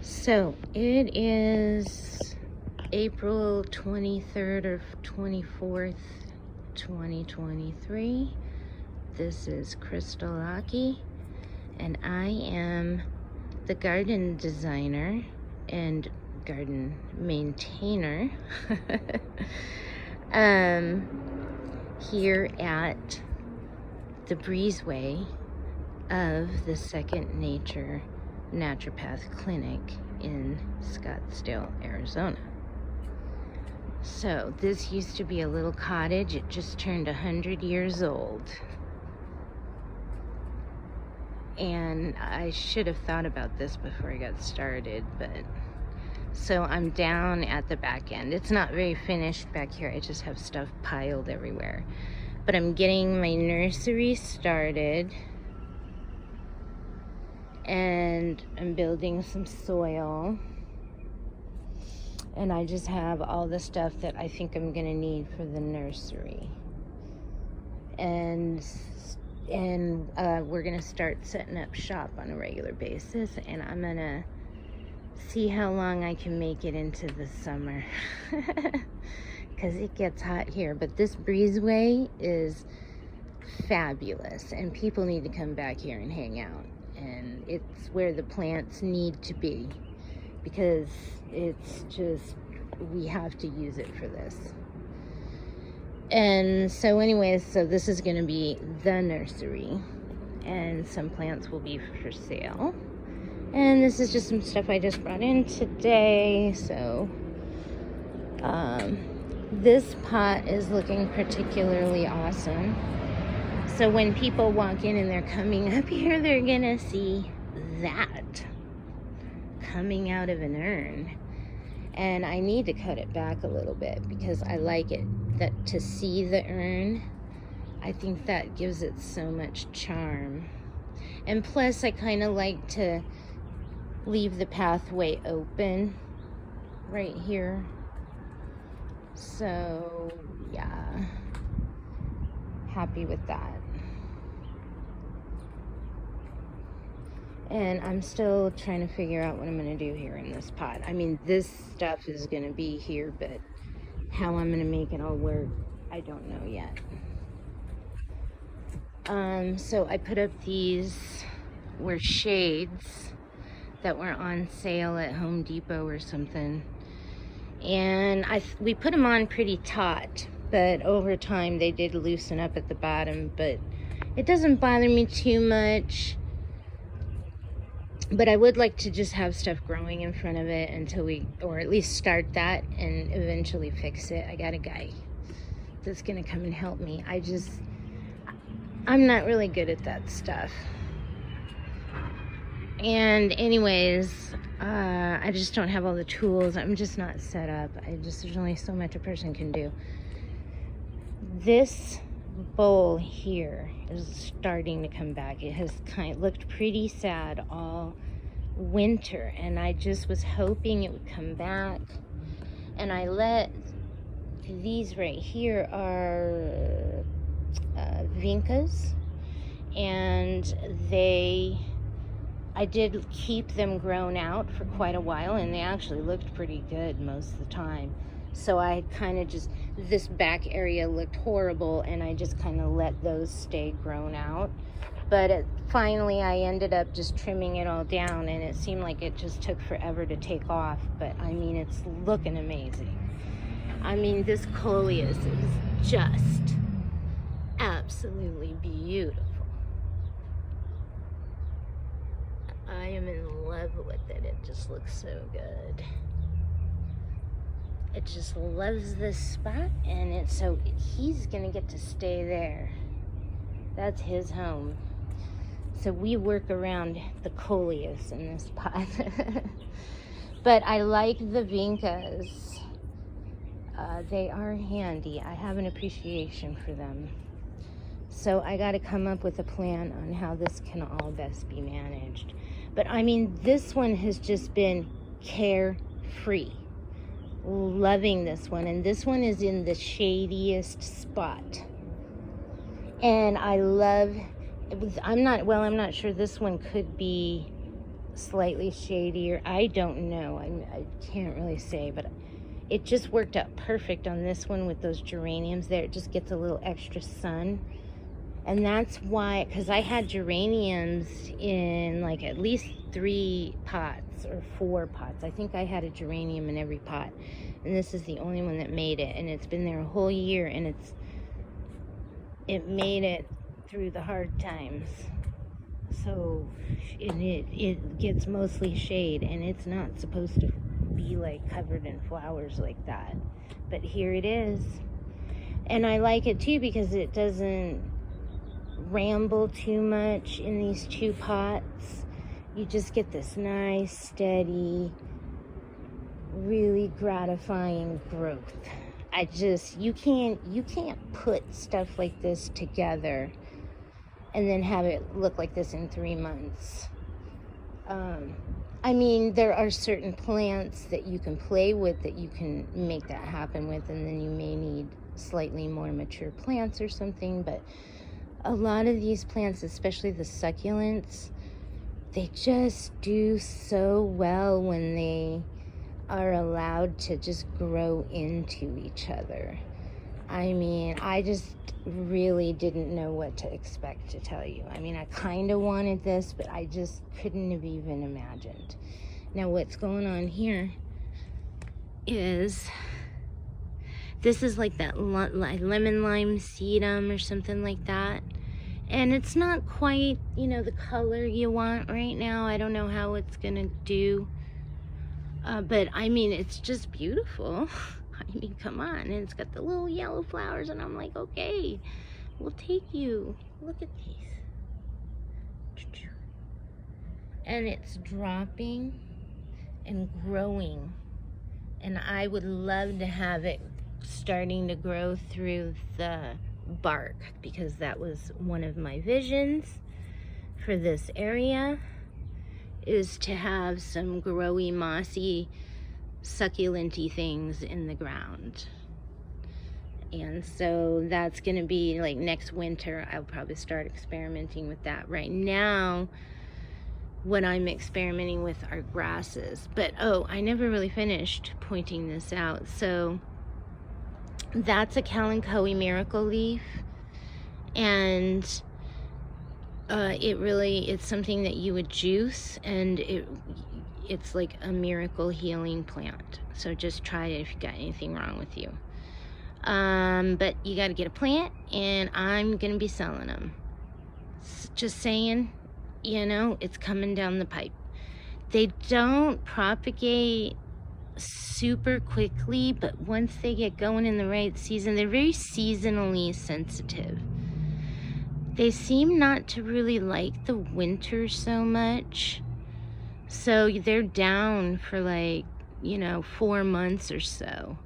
So it is April 23rd or 24th, 2023. This is Crystal Aki, and I am the garden designer and garden maintainer here at the breezeway of the Second Nature Naturopath Clinic in Scottsdale, Arizona. So this used to be a little cottage. It just turned 100 years old. And I should have thought about this before I got started, but so I'm down at the back end. It's not very finished back here. I just have stuff piled everywhere. But I'm getting my nursery started, and I'm building some soil, and I just have all the stuff that I think I'm gonna need for the nursery, and we're gonna start setting up shop on a regular basis, and I'm gonna see how long I can make it into the summer because it gets hot here. But this breezeway is fabulous, and people need to come back here and hang out, and it's where the plants need to be because it's just, we have to use it for this. And so anyways, so this is going to be the nursery, and some plants will be for sale, and this is just some stuff I just brought in today. So this pot is looking particularly awesome. So when people walk in and they're coming up here, they're gonna see that coming out of an urn. And I need to cut it back a little bit because I like it, that to see the urn, I think that gives it so much charm. And plus I kind of like to leave the pathway open right here. So yeah, happy with that. And I'm still trying to figure out what I'm going to do here in this pot. I mean, this stuff is going to be here, but how I'm going to make it all work, I don't know yet. So I put up these were shades that were on sale at Home Depot or something. And we put them on pretty taut, but over time they did loosen up at the bottom, but it doesn't bother me too much. But I would like to just have stuff growing in front of it until or at least start that and eventually fix it. I got a guy that's gonna come and help me. I'm not really good at that stuff. And anyways, I just don't have all the tools. I'm just not set up. There's only so much a person can do. This bowl here is starting to come back. It has looked pretty sad all winter, and I just was hoping it would come back. And I let these right here are vincas, and I did keep them grown out for quite a while, and they actually looked pretty good most of the time. So I kind of just, this back area looked horrible, and I just kind of let those stay grown out. But finally I ended up just trimming it all down, and it seemed like it just took forever to take off. But I mean, it's looking amazing. I mean, this coleus is just absolutely beautiful. I am in love with it. It just looks so good. It just loves this spot, and he's gonna get to stay there. That's his home. So we work around the coleus in this pot. But I like the vincas. They are handy. I have an appreciation for them. So I got to come up with a plan on how this can all best be managed. But I mean, this one has just been carefree. Loving this one, and this one is in the shadiest spot, and I love I'm not sure, this one could be slightly shadier. I don't know. I can't really say, but it just worked out perfect on this one with those geraniums there. It just gets a little extra sun. And that's why, because I had geraniums in like at least 3 pots or 4 pots. I think I had a geranium in every pot. And this is the only one that made it. And it's been there a whole year, and it made it through the hard times. So it gets mostly shade, and it's not supposed to be like covered in flowers like that. But here it is. And I like it too because it doesn't ramble too much in these 2 pots. You just get this nice, steady, really gratifying growth. You can't put stuff like this together and then have it look like this in 3 months. I mean, there are certain plants that you can play with that you can make that happen with, and then you may need slightly more mature plants or something, but a lot of these plants, especially the succulents, they just do so well when they are allowed to just grow into each other. I mean, I just really didn't know what to expect, to tell you. I mean, I kind of wanted this, but I just couldn't have even imagined. Now, what's going on here is, this is like that lemon lime sedum or something like that. And it's not quite, the color you want right now. I don't know how it's gonna do. But I mean, it's just beautiful. I mean, come on. And it's got the little yellow flowers, and I'm like, okay, we'll take you. Look at these. And it's dropping and growing. And I would love to have it starting to grow through the bark, because that was one of my visions for this area, is to have some growy, mossy, succulenty things in the ground. And so that's going to be like next winter. I'll probably start experimenting with that. Right now, what I'm experimenting with are grasses. But I never really finished pointing this out. So that's a Kalanchoe miracle leaf, and it's something that you would juice, and it's like a miracle healing plant. So just try it if you got anything wrong with you. But you got to get a plant, and I'm gonna be selling them. Just saying, it's coming down the pipe. They don't propagate super quickly, but once they get going in the right season, they're very seasonally sensitive. They seem not to really like the winter so much, so they're down for like 4 months or so,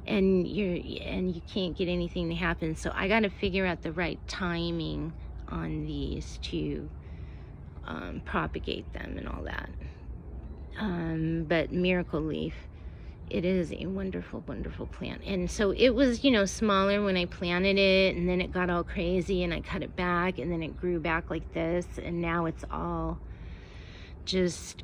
and you can't get anything to happen. So I got to figure out the right timing on these to propagate them and all that. But miracle leaf, it is a wonderful, wonderful plant. And so it was, smaller when I planted it, and then it got all crazy, and I cut it back, and then it grew back like this, and now it's all just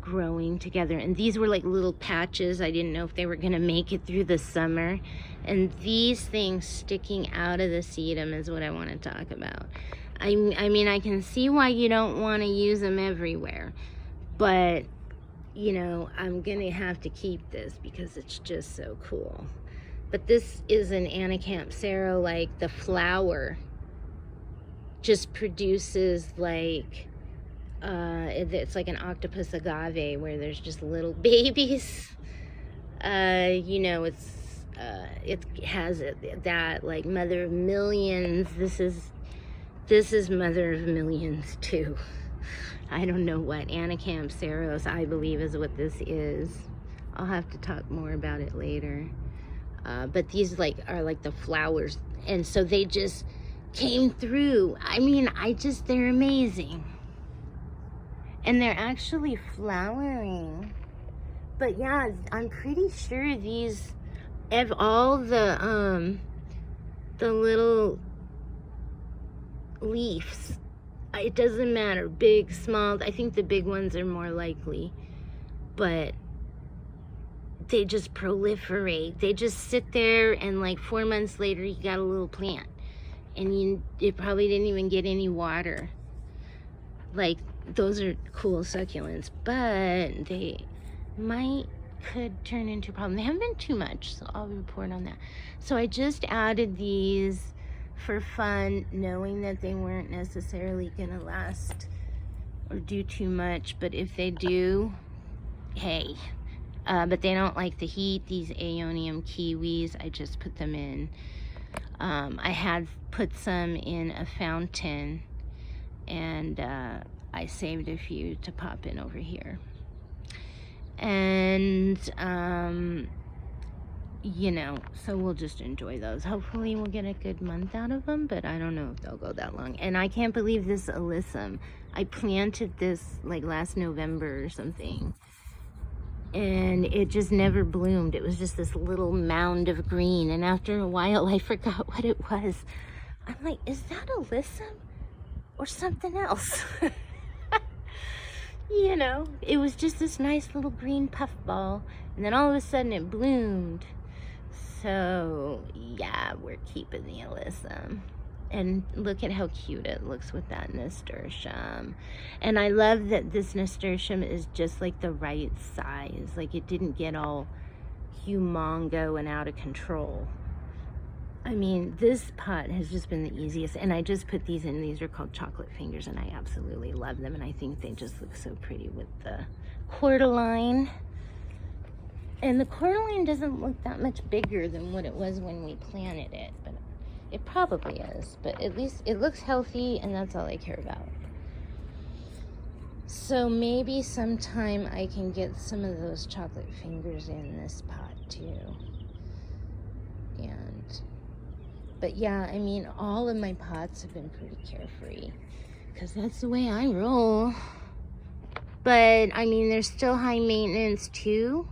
growing together. And these were like little patches. I didn't know if they were gonna make it through the summer. And these things sticking out of the sedum is what I want to talk about. I mean, I can see why you don't want to use them everywhere, but I'm gonna have to keep this because it's just so cool. But this is an Anacampsero, like the flower just produces like, it's like an octopus agave where there's just little babies. It has that like mother of millions. This is mother of millions too. I don't know what Anacampseros, I believe, is what this is. I'll have to talk more about it later. But these are like the flowers, and so they just came through. I mean, they're amazing. And they're actually flowering. But yeah, I'm pretty sure these have all the little leaves. it doesn't matter, big, small. I think the big ones are more likely, but they just proliferate. They just sit there, and like 4 months later, you got a little plant, and it probably didn't even get any water. Like, those are cool succulents, but they could turn into a problem. They haven't been too much, so I'll report on that. So I just added these for fun, knowing that they weren't necessarily gonna last or do too much, but if they do, hey. But they don't like the heat. These Aeonium kiwis, I just put them in. I had put some in a fountain, and I saved a few to pop in over here. And you know, so we'll just enjoy those. Hopefully we'll get a good month out of them, but I don't know if they'll go that long. And I can't believe this alyssum. I planted this like last November or something, and it just never bloomed. It was just this little mound of green, and after a while I forgot what it was. I'm like, is that alyssum or something else? You know, it was just this nice little green puffball, and then all of a sudden it bloomed. So yeah, we're keeping the alyssum. And look at how cute it looks with that nasturtium. And I love that this nasturtium is just like the right size. Like, it didn't get all humongo and out of control. I mean, this pot has just been the easiest, and I just put these in. These are called chocolate fingers, and I absolutely love them, and I think they just look so pretty with the cordyline. And the cordyline doesn't look that much bigger than what it was when we planted it, but it probably is. But at least it looks healthy, and that's all I care about. So maybe sometime I can get some of those chocolate fingers in this pot too. But yeah, I mean, all of my pots have been pretty carefree, because that's the way I roll. But I mean, they're still high maintenance too,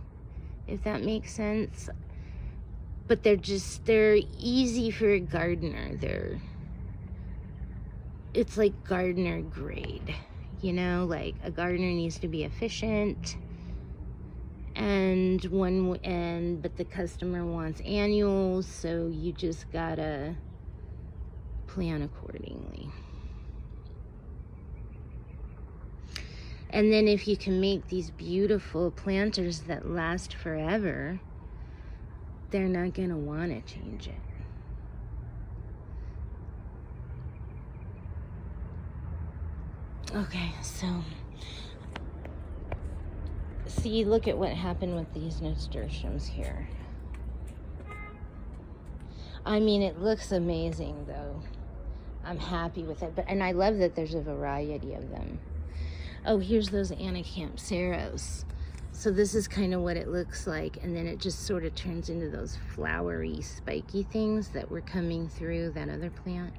if that makes sense. But they're easy for a gardener. It's like gardener grade, you know, like a gardener needs to be efficient. But the customer wants annuals, so you just gotta plan accordingly. And then if you can make these beautiful planters that last forever, they're not gonna wanna change it. Okay, so see, look at what happened with these nasturtiums here. I mean, it looks amazing though. I'm happy with it, and I love that there's a variety of them. Oh, here's those anacampseros. So this is kind of what it looks like, and then it just sort of turns into those flowery, spiky things that were coming through that other plant.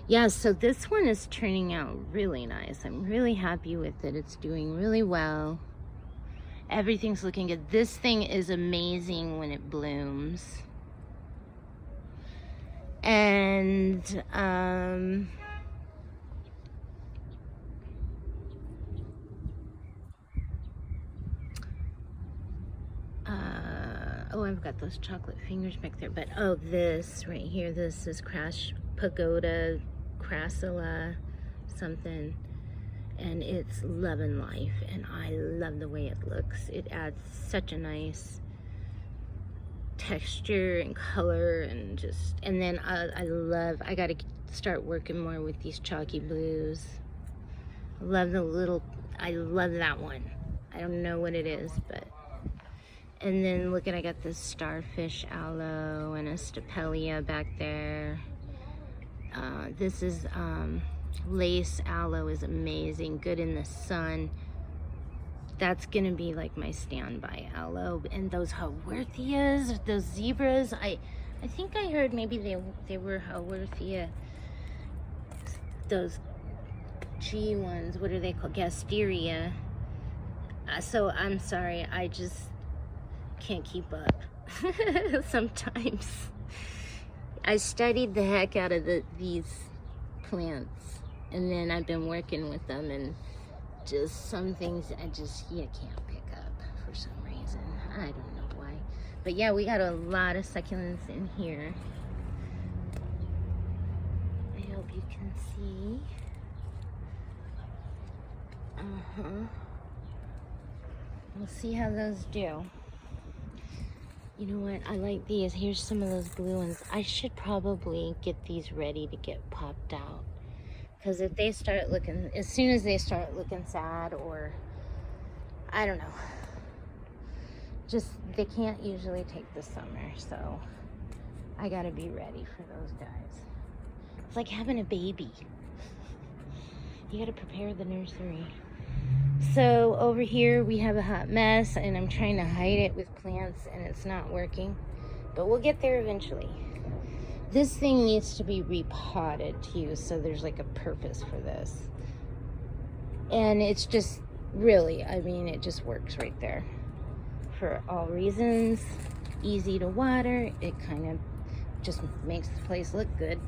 Yeah, so this one is turning out really nice. I'm really happy with it. It's doing really well. Everything's looking good. This thing is amazing when it blooms. And oh, I've got those chocolate fingers back there. But oh, this right here, this is Pagoda Crassula something. And it's loving life, and I love the way it looks. It adds such a nice texture and color, and then I gotta start working more with these chalky blues. I love that one. I don't know what it is, but. And then look at, I got this starfish aloe and a stapelia back there. This is lace aloe, is amazing, good in the sun. That's gonna be like my standby aloe. And those haworthias, those zebras, I think I heard maybe they were haworthia. Those G ones, what are they called? Gasteria. So I'm sorry, I just can't keep up sometimes. I studied the heck out of these plants. And then I've been working with them, and just some things you can't pick up for some reason. I don't know why. But yeah, we got a lot of succulents in here. I hope you can see. We'll see how those do. You know what? I like these. Here's some of those blue ones. I should probably get these ready to get popped out. Because if they start looking, as soon as they start looking sad, or I don't know, just they can't usually take the summer. So I gotta be ready for those guys. It's like having a baby. You gotta prepare the nursery. So over here we have a hot mess, and I'm trying to hide it with plants, and it's not working, but we'll get there eventually. This thing needs to be repotted too, so there's like a purpose for this. And it's just really, I mean, it just works right there for all reasons. Easy to water. It kind of just makes the place look good.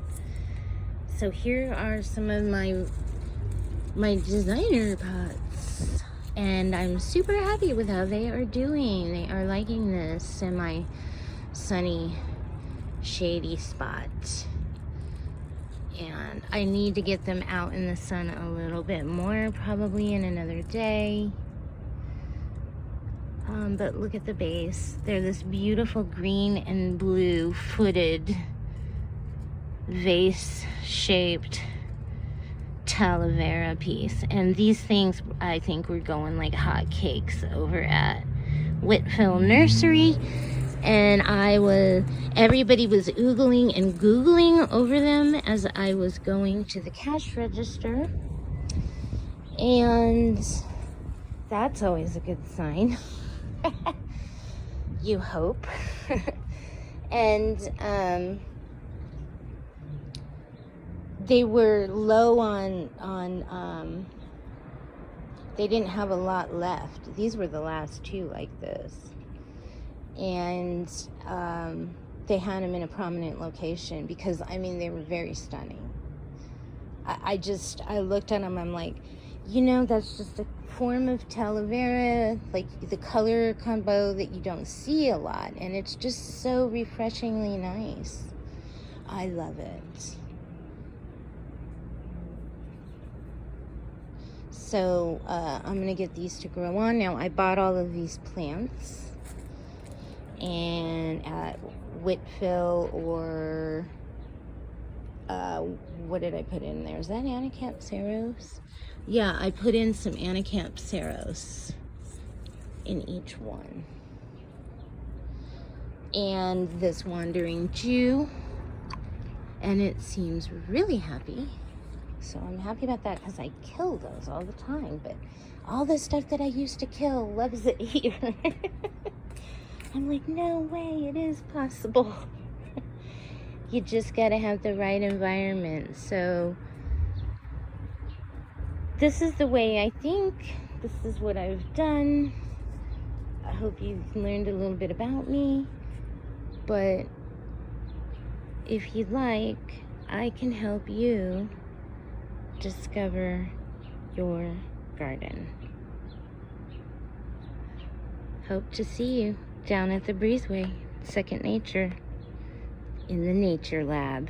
So here are some of my designer pots, and I'm super happy with how they are doing. They are liking this semi-sunny, shady spot, and I need to get them out in the sun a little bit more, probably in another day. But look at the base. They're this beautiful green and blue footed vase-shaped aloe vera piece, and these things I think were going like hotcakes over at Whitfield Nursery, and everybody was oogling and googling over them as I was going to the cash register, and that's always a good sign. You hope. And they were low on they didn't have a lot left. These were the last two like this, and they had them in a prominent location because, I mean, they were very stunning. I looked at them, I'm like, you know, that's just a form of aloe vera, like the color combo that you don't see a lot, and it's just so refreshingly nice. I love it. So I'm gonna get these to grow on. Now, I bought all of these plants, and at Whitfield, or what did I put in there? Is that Anacampseros? Yeah, I put in some Anacampseros in each one. And this Wandering Jew, and it seems really happy. So I'm happy about that because I kill those all the time. But all the stuff that I used to kill loves it here. I'm like, no way, it is possible. You just got to have the right environment. So this is the way I think. This is what I've done. I hope you've learned a little bit about me. But if you'd like, I can help you discover your garden. Hope to see you down at the Breezeway, Second Nature, in the Nature Lab.